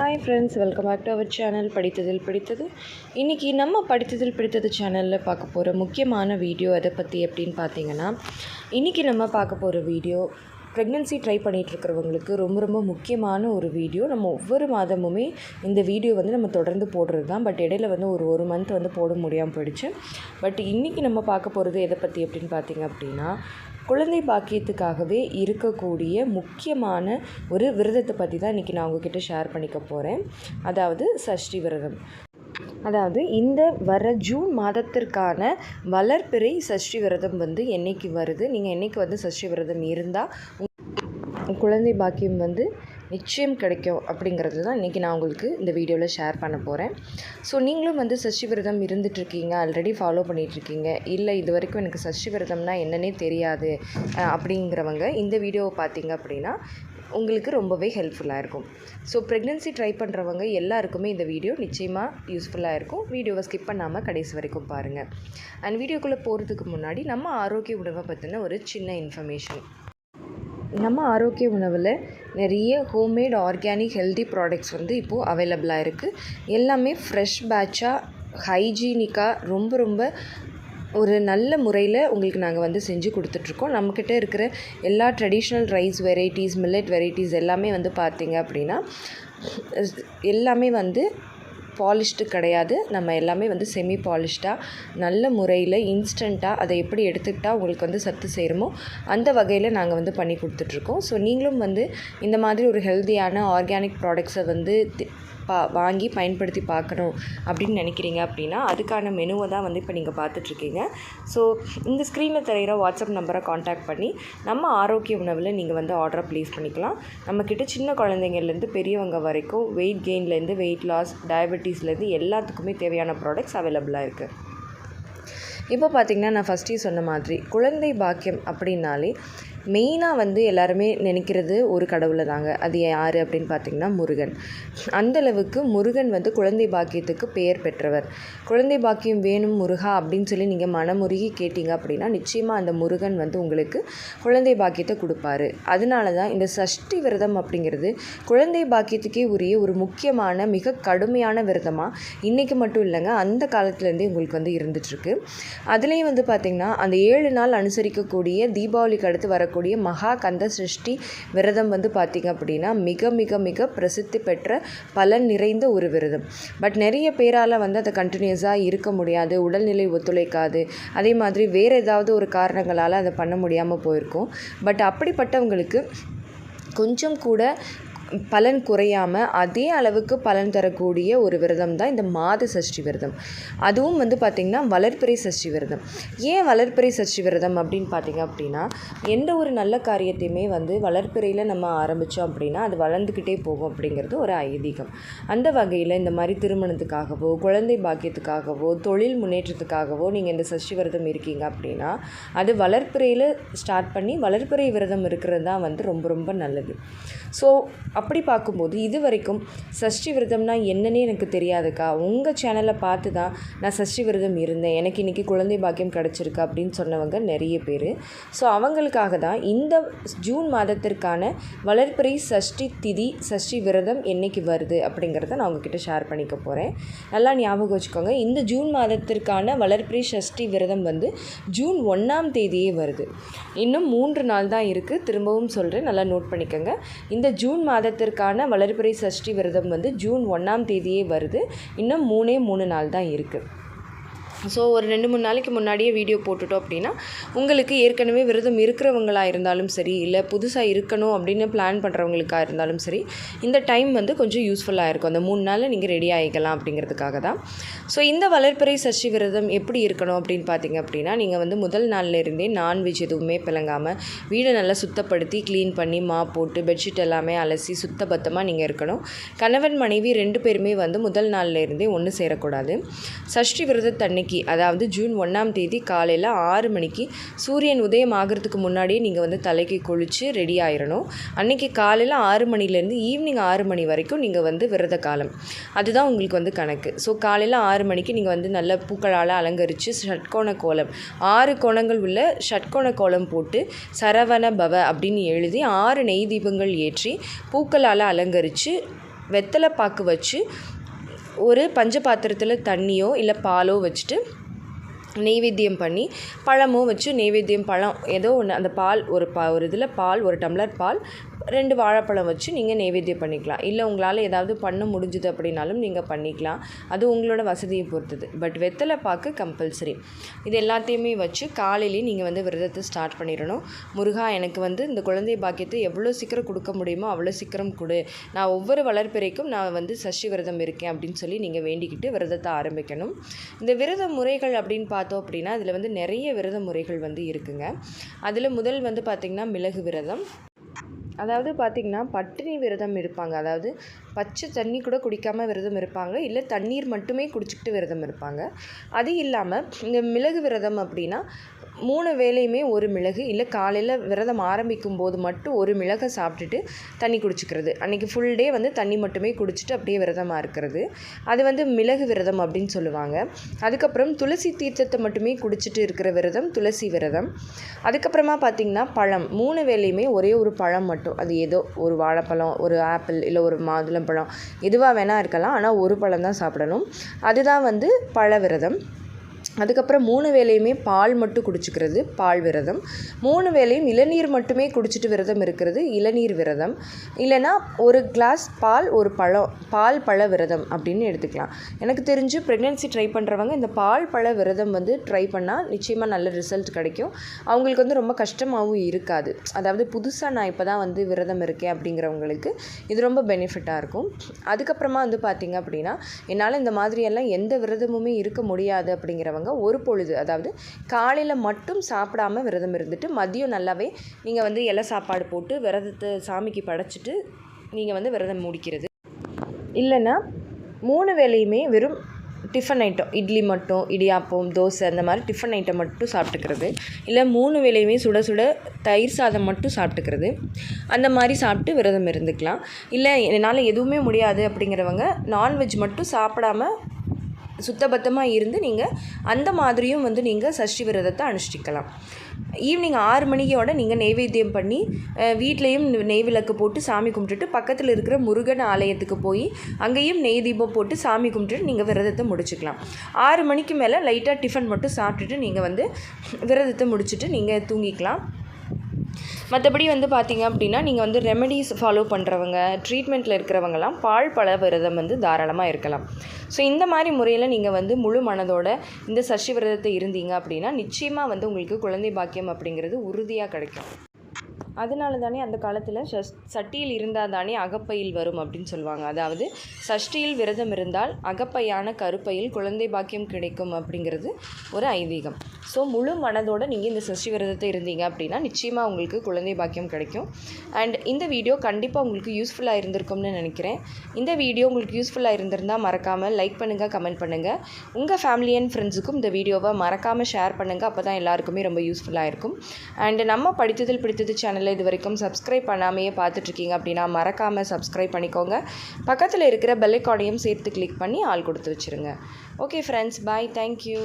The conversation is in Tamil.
Hi friends, welcome back to our channel படித்ததில் பிடித்தது. இன்றைக்கி நம்ம படித்ததில் பிடித்தது சேனலில் பார்க்க போகிற முக்கியமான வீடியோ எதை பற்றி அப்படின்னு பார்த்தீங்கன்னா, இன்றைக்கி நம்ம பார்க்க போகிற வீடியோ ப்ரெக்னென்சி ட்ரை பண்ணிகிட்ருக்கிறவங்களுக்கு ரொம்ப முக்கியமான ஒரு வீடியோ. நம்ம ஒவ்வொரு மாதமுமே இந்த வீடியோ நம்ம தொடர்ந்து போடுறது தான். பட் இடையில ஒரு மந்த் போட முடியாமல் போயிடுச்சு. பட் இன்றைக்கி நம்ம பார்க்க போகிறது எதை பற்றி அப்படின்னு பார்த்திங்க அப்படின்னா, குழந்தை பாக்கியத்துக்காகவே இருக்கக்கூடிய முக்கியமான ஒரு விரதத்தை பற்றி தான் இன்றைக்கி நான் உங்ககிட்ட ஷேர் பண்ணிக்க போகிறேன். அதாவது சஷ்டி விரதம். அதாவது இந்த வர ஜூன் மாதத்திற்கான வளர்பிறை சஷ்டி விரதம் என்றைக்கு வருது, நீங்கள் என்றைக்கு சஷ்டி விரதம் இருந்தால் குழந்தை பாக்கியம் நிச்சயம் கிடைக்கும் அப்படிங்கிறது தான் இன்றைக்கி நான் உங்களுக்கு இந்த வீடியோவில் ஷேர் பண்ண போகிறேன். ஸோ நீங்களும் சஷ்டி விரதம் இருந்துகிட்ருக்கீங்க, ஆல்ரெடி ஃபாலோ பண்ணிகிட்ருக்கீங்க, இல்லை இது வரைக்கும் எனக்கு சஷ்டி விரதம்னா என்னன்னே தெரியாது அப்படிங்கிறவங்க இந்த வீடியோவை பார்த்தீங்க அப்படின்னா உங்களுக்கு ரொம்பவே ஹெல்ப்ஃபுல்லாக இருக்கும். ஸோ ப்ரெக்னென்சி ட்ரை பண்ணுறவங்க எல்லாருக்குமே இந்த வீடியோ நிச்சயமாக யூஸ்ஃபுல்லாக இருக்கும். வீடியோவை ஸ்கிப் பண்ணாமல் கடைசி வரைக்கும் பாருங்கள். அண்ட் வீடியோக்குள்ளே போகிறதுக்கு முன்னாடி நம்ம ஆரோக்கிய உணவை பற்றின ஒரு சின்ன இன்ஃபர்மேஷன். நம்ம ஆரோக்கிய உணவில் நிறைய ஹோம்மேட் ஆர்கானிக் ஹெல்தி ப்ராடக்ட்ஸ் இப்போது அவைலபிளாக இருக்குது. எல்லாமே ஃப்ரெஷ் பேட்சாக ஹைஜீனிக்காக ரொம்ப ஒரு நல்ல முறையில் உங்களுக்கு நாங்கள் செஞ்சு கொடுத்துட்ருக்கோம். நம்மக்கிட்ட இருக்கிற எல்லா traditional rice varieties, millet varieties எல்லாமே பார்த்திங்க அப்படின்னா எல்லாமே பாலிஷ்டு கிடையாது. நம்ம எல்லாமே செமி பாலிஷ்டாக நல்ல முறையில் இன்ஸ்டண்ட்டாக அதை எப்படி எடுத்துக்கிட்டால் உங்களுக்கு சத்து சேருமோ அந்த வகையில் நாங்கள் பண்ணி கொடுத்துட்ருக்கோம். ஸோ நீங்களும் இந்த மாதிரி ஒரு ஹெல்த்தியான ஆர்கானிக் ப்ராடக்ட்ஸை வாங்கி பயன்படுத்தி பார்க்கணும் அப்படின்னு நினைக்கிறீங்க அப்படின்னா அதுக்கான மெனுவை தான் இப்போ நீங்கள் பார்த்துட்ருக்கீங்க. ஸோ இந்த ஸ்க்ரீனில் தெரிகிற வாட்ஸ்அப் நம்பரை காண்டாக்ட் பண்ணி நம்ம ஆரோக்கிய உணவில் நீங்கள் ஆர்டரை ப்ளேஸ் பண்ணிக்கலாம். நம்மக்கிட்ட சின்ன குழந்தைங்கள்லேருந்து பெரியவங்க வரைக்கும் வெயிட் கெயின்லேருந்து வெயிட் லாஸ், டயபெட்டிஸ்லேருந்து எல்லாத்துக்குமே தேவையான ப்ராடக்ட்ஸ் அவைலபிளாக இருக்குது. இப்போ பார்த்திங்கன்னா நான் ஃபஸ்ட்டே சொன்ன மாதிரி குழந்தை பாக்கியம் அப்படின்னாலே மெயினாக எல்லாருமே நினைக்கிறது ஒரு கடவுளை தாங்க. அது யார் அப்படின்னு பார்த்திங்கன்னா முருகன். அந்தளவுக்கு முருகன் குழந்தை பாக்கியத்துக்கு பெயர் பெற்றவர். குழந்தை பாக்கியம் வேணும் முருகா அப்படின்னு சொல்லி நீங்கள் மனமுருகி கேட்டிங்க அப்படின்னா நிச்சயமாக அந்த முருகன் உங்களுக்கு குழந்தை பாக்கியத்தை கொடுப்பாரு. அதனால தான் இந்த சஷ்டி விரதம் அப்படிங்கிறது குழந்தை பாக்கியத்துக்கே உரிய ஒரு முக்கியமான மிக கடுமையான விரதமாக இன்றைக்கி மட்டும் இல்லைங்க, அந்த காலத்துலேருந்தே உங்களுக்கு இருந்துகிட்ருக்கு. அதுலேயும் பார்த்திங்கன்னா அந்த 7 நாள் அனுசரிக்கக்கூடிய தீபாவளிக்கு அடுத்து வரக்கூடிய மகா கந்த சஷ்டி விரதம் பார்த்திங்க அப்படின்னா மிக பிரசித்தி பெற்ற பலன் நிறைந்த ஒரு விரதம். பட் நிறைய பேரால் அதை கண்டினியூஸாக இருக்க முடியாது, உடல்நிலை ஒத்துழைக்காது, அதே மாதிரி வேறு ஏதாவது ஒரு காரணங்களால் அதை பண்ண முடியாமல் போயிருக்கும். பட் அப்படிப்பட்டவங்களுக்கு கொஞ்சம் கூட பலன் குறையாமல் அதே அளவுக்கு பலன் தரக்கூடிய ஒரு விரதம் தான் இந்த மாத சஷ்டி விரதம். அதுவும் பார்த்திங்கன்னா வளர்பிறை சஷ்டி விரதம். ஏன் வளர்பிறை சஷ்டி விரதம் அப்படின்னு பார்த்திங்க அப்படின்னா, எந்த ஒரு நல்ல காரியத்தையுமே வளர்பிறையில் நம்ம ஆரம்பித்தோம் அப்படின்னா அது வளர்ந்துக்கிட்டே போகும் அப்படிங்கிறது ஒரு ஐதீகம். அந்த வகையில் இந்த மாதிரி திருமணத்துக்காகவோ, குழந்தை பாக்கியத்துக்காகவோ, தொழில் முன்னேற்றத்துக்காகவோ நீங்கள் இந்த சஷ்டி விரதம் இருக்கீங்க அப்படின்னா அது வளர்பிறையில் ஸ்டார்ட் பண்ணி வளர்பிறை விரதம் இருக்கிறது தான் ரொம்ப நல்லது. ஸோ அப்படி பார்க்கும்போது இது வரைக்கும் சஷ்டி விரதம்னா என்னன்னே எனக்கு தெரியாதுக்கா, உங்கள் சேனலை பார்த்து தான் நான் சஷ்டி விரதம் இருந்தேன், எனக்கு இன்றைக்கி குழந்தை பாக்கியம் கிடச்சிருக்கு அப்படின்னு சொன்னவங்க நிறைய பேர். ஸோ அவங்களுக்காக தான் இந்த ஜூன் மாதத்திற்கான வளர்பிறை சஷ்டி திதி சஷ்டி விரதம் என்றைக்கு வருது அப்படிங்கிறத நான் உங்ககிட்ட ஷேர் பண்ணிக்க போகிறேன். நல்லா ஞாபகம் வச்சுக்கோங்க, இந்த ஜூன் மாதத்திற்கான வளர்பிறை சஷ்டி விரதம் ஜூன் 1ஆம் தேதியே வருது. இன்னும் 3 நாள் தான் இருக்குது. திரும்பவும் சொல்கிறேன், நல்லா நோட் பண்ணிக்கோங்க. இந்த ஜூன் மாதத்திற்கான வளர்பிறை சஷ்டி விரதம் ஜூன் 1ஆம் தேதியே வருது. இன்னும் 3 நாள் தான் இருக்குது. ஸோ ஒரு 2-3 நாளைக்கு முன்னாடியே வீடியோ போட்டுட்டோம் அப்படின்னா உங்களுக்கு ஏற்கனவே விரதம் இருக்கிறவங்களாக இருந்தாலும் சரி, இல்லை புதுசாக இருக்கணும் அப்படின்னு பிளான் பண்ணுறவங்களுக்காக இருந்தாலும் சரி, இந்த டைம் கொஞ்சம் யூஸ்ஃபுல்லாக இருக்கும். அந்த 3 நாளில் நீங்கள் ரெடி ஆகிக்கலாம் அப்படிங்கிறதுக்காக தான். ஸோ இந்த வளர்பிறை சஷ்டி விரதம் எப்படி இருக்கணும் அப்படின்னு பார்த்திங்க அப்படின்னா, நீங்கள் முதல் நாளில் இருந்தே நான்வெஜ் எதுவுமே பிளங்காமல் வீடை நல்லா சுத்தப்படுத்தி க்ளீன் பண்ணி மாப் போட்டு பெட்ஷீட் எல்லாமே அலசி சுத்தபத்தமாக நீங்கள் இருக்கணும். கணவன் மனைவி 2 பேருமே முதல் நாளில் இருந்தே ஒன்று சேரக்கூடாது. சஷ்டி விரதத்தன்னைக்கு அதாவது ஜூன் 1ஆம் தேதி காலையில் 6 மணிக்கு சூரியன் உதயம் ஆகிறதுக்கு முன்னாடியே நீங்கள் தலைக்கு குளித்து ரெடி ஆயிடணும். அன்றைக்கி காலையில் 6 மணிலேருந்து ஈவினிங் 6 மணி வரைக்கும் நீங்கள் விரத காலம், அதுதான் உங்களுக்கு கணக்கு. ஸோ காலையில் 6 மணிக்கு நீங்கள் நல்ல பூக்களால் அலங்கரித்து ஷட்கோண கோலம் 6 கோணங்கள் உள்ள ஷட்கோண கோலம் போட்டு சரவண பவ அப்படின்னு எழுதி 6 நெய் தீபங்கள் ஏற்றி பூக்களால் அலங்கரித்து வெத்தலை பாக்கு வச்சு ஒரு பஞ்ச பாத்திரத்தில் தண்ணியோ இல்லை பாலோ வச்சுட்டு நெய்வேத்தியம் பண்ணி பழமும் வச்சு நெய்வேத்தியம் பழம் ஏதோ ஒன்று அந்த பால் ஒரு இதில் பால் ஒரு டம்ளர் பால் 2 வாழைப்பழம் வச்சு நீங்கள் நெய்வேத்தியம் பண்ணிக்கலாம். இல்லை உங்களால் ஏதாவது பண்ண முடிஞ்சுது அப்படின்னாலும் நீங்கள் பண்ணிக்கலாம். அது உங்களோட வசதியை பொறுத்தது. பட் வெத்தலை பாக்கு கம்பல்சரி. இது எல்லாத்தையுமே வச்சு காலையிலேயே நீங்கள் வந்து விரதத்தை ஸ்டார்ட் பண்ணிடணும். முருகா எனக்கு வந்து இந்த குழந்தை பாக்கியத்தை எவ்வளோ சீக்கிரம் கொடுக்க முடியுமோ அவ்வளோ சீக்கிரம் கொடு. நான் ஒவ்வொரு வளர்ப்பிறைக்கும் நான் வந்து சஷ்டி விரதம் இருக்கேன் அப்படின்னு சொல்லி நீங்கள் வேண்டிக்கிட்டு விரதத்தை ஆரம்பிக்கணும். இந்த விரத முறைகள் அப்படின்னு பார்த்தோம் அப்படின்னா அதில் வந்து நிறைய விரத முறைகள் வந்து இருக்குங்க. அதில் முதல் வந்து பார்த்திங்கன்னா மிளகு விரதம். அதாவது பார்த்திங்கன்னா பட்டினி விரதம் இருப்பாங்க. அதாவது பச்சை தண்ணி கூட குடிக்காமல் விரதம் இருப்பாங்க. இல்லை தண்ணீர் மட்டுமே குடிச்சிக்கிட்டு விரதம் இருப்பாங்க. அது இல்லாமல் இந்த மிளகு விரதம் அப்படின்னா 3 வேளையுமே ஒரு மிளகு, இல்லை காலையில் விரதம் ஆரம்பிக்கும் போது மட்டும் ஒரு மிளகை சாப்பிட்டுட்டு தண்ணி குடிச்சிக்கிறது. அன்றைக்கி ஃபுல் டே வந்து தண்ணி மட்டுமே குடிச்சிட்டு அப்படியே விரதமாக இருக்கிறது. அது வந்து மிளகு விரதம் அப்படின்னு சொல்லுவாங்க. அதுக்கப்புறம் துளசி தீர்த்தத்தை மட்டுமே குடிச்சிட்டு இருக்கிற விரதம் துளசி விரதம். அதுக்கப்புறமா பார்த்திங்கன்னா பழம் 3 வேளையுமே ஒரே ஒரு பழம் மட்டும், அது ஏதோ ஒரு வாழைப்பழம், ஒரு ஆப்பிள், இல்லை ஒரு மாதுளம்பழம், எதுவாக வேணால் இருக்கலாம். ஆனால் ஒரு பழம் தான் சாப்பிடணும். அதுதான் வந்து பழ விரதம். அதுக்கப்புறம் 3 வேளையுமே பால் மட்டும் குடிச்சிக்கிறது பால் விரதம். 3 வேளையும் இளநீர் மட்டுமே குடிச்சிட்டு விரதம் இருக்கிறது இளநீர் விரதம். இல்லைனா ஒரு கிளாஸ் பால் ஒரு பழம் பால் பழ விரதம் அப்படின்னு எடுத்துக்கலாம். எனக்கு தெரிஞ்சு ப்ரெக்னென்சி ட்ரை பண்ணுறவங்க இந்த பால் பழ விரதம் வந்து ட்ரை பண்ணால் நிச்சயமாக நல்ல ரிசல்ட் கிடைக்கும். அவங்களுக்கு வந்து ரொம்ப கஷ்டமாகவும் இருக்காது. அதாவது புதுசாக நான் இப்போ தான் வந்து விரதம் இருக்கேன் அப்படிங்கிறவங்களுக்கு இது ரொம்ப பெனிஃபிட்டாக இருக்கும். அதுக்கப்புறமா வந்து பார்த்திங்க அப்படின்னா என்னால் இந்த மாதிரியெல்லாம் எந்த விரதமுமே இருக்க முடியாது அப்படிங்கிறவங்க ஒரு பொழுது, அதாவது காலையில் மட்டும் சாப்பிடாமல் விரதம் இருந்துட்டு மதியம் நல்லாவே நீங்கள் வந்து இலை சாப்பாடு போட்டு விரதத்தை சாமிக்கு படைச்சிட்டு நீங்கள் வந்து விரதம் முடிக்கிறது. இல்லைன்னா 3 வேளையுமே வெறும் டிஃபன் ஐட்டம், இட்லி மட்டும், இடியாப்பம், தோசை அந்த மாதிரி டிஃபன் ஐட்டம் மட்டும் சாப்பிட்டுக்கிறது. இல்லை 3 வேளையுமே சுட சுட தயிர் சாதம் மட்டும் சாப்பிட்டுக்கிறது. அந்த மாதிரி சாப்பிட்டு விரதம் இருந்துக்கலாம். இல்லை என்னால் எதுவுமே முடியாது அப்படிங்கிறவங்க நான்வெஜ் மட்டும் சாப்பிடாமல் சுத்தபத்தமாக இருந்து நீங்கள் அந்த மாதிரியும் வந்து நீங்கள் சஷ்டி விரதத்தை அனுஷ்டிக்கலாம். ஈவினிங் 6 மணியோட நீங்கள் நெய்வேத்தியம் பண்ணி வீட்லேயும் நெய் விளக்கு போட்டு சாமி கும்பிட்டுட்டு பக்கத்தில் இருக்கிற முருகன் ஆலயத்துக்கு போய் அங்கேயும் நெய் தீபம் போட்டு சாமி கும்பிட்டுட்டு நீங்கள் விரதத்தை முடிச்சுக்கலாம். 6 மணிக்கு மேலே லைட்டாக டிஃபன் மட்டும் சாப்பிட்டுட்டு நீங்கள் வந்து விரதத்தை முடிச்சுட்டு நீங்கள் தூங்கிக்கலாம். மற்றபடி வந்து பார்த்திங்க அப்படின்னா நீங்கள் வந்து ரெமெடிஸ் ஃபாலோ பண்ணுறவங்க, ட்ரீட்மெண்ட்டில் இருக்கிறவங்கலாம் பால் பழ விரதம் வந்து தாராளமாக இருக்கலாம். ஸோ இந்த மாதிரி முறையில் நீங்கள் வந்து முழு மனதோட இந்த சஷ்டி விரதத்தை இருந்தீங்க அப்படின்னா நிச்சயமாக வந்து உங்களுக்கு குழந்தை பாக்கியம் அப்படிங்கிறது உறுதியாக கிடைக்கும். அதனால தானே அந்த காலத்தில் சட்டியில் இருந்தால் தானே அகப்பையில் வரும் அப்படின்னு சொல்லுவாங்க. அதாவது சஷ்டியில் விரதம் இருந்தால் அகப்பையான கருப்பையில் குழந்தை பாக்கியம் கிடைக்கும் அப்படிங்கிறது ஒரு ஐதீகம். ஸோ முழு மனதோடு நீங்கள் இந்த சஷ்டி விரதத்தை இருந்தீங்க அப்படின்னா நிச்சயமாக உங்களுக்கு குழந்தை பாக்கியம் கிடைக்கும். அண்ட் இந்த வீடியோ கண்டிப்பாக உங்களுக்கு யூஸ்ஃபுல்லாக இருந்திருக்கும்னு நினைக்கிறேன். இந்த வீடியோ உங்களுக்கு யூஸ்ஃபுல்லாக இருந்திருந்தால் மறக்காமல் லைக் பண்ணுங்கள், கமெண்ட் பண்ணுங்கள். உங்கள் ஃபேமிலி அண்ட் ஃப்ரெண்ட்ஸுக்கும் இந்த வீடியோவை மறக்காமல் ஷேர் பண்ணுங்கள். அப்போ தான் எல்லாருக்குமே ரொம்ப யூஸ்ஃபுல்லாக இருக்கும். அண்ட் நம்ம படித்ததில் பிடித்தது சேனலில் இது வரைக்கும் சப்ஸ்கிரைப் பண்ணாமையே பார்த்துட்ருக்கீங்க அப்படின்னா மறக்காமல் சப்ஸ்கிரைப் பண்ணிக்கோங்க. பக்கத்தில் இருக்கிற பெல் ஐகானையும் சேர்த்து கிளிக் பண்ணி ஆல் கொடுத்து வச்சுருங்க. ஓகே ஃப்ரெண்ட்ஸ், பாய், தேங்க்யூ.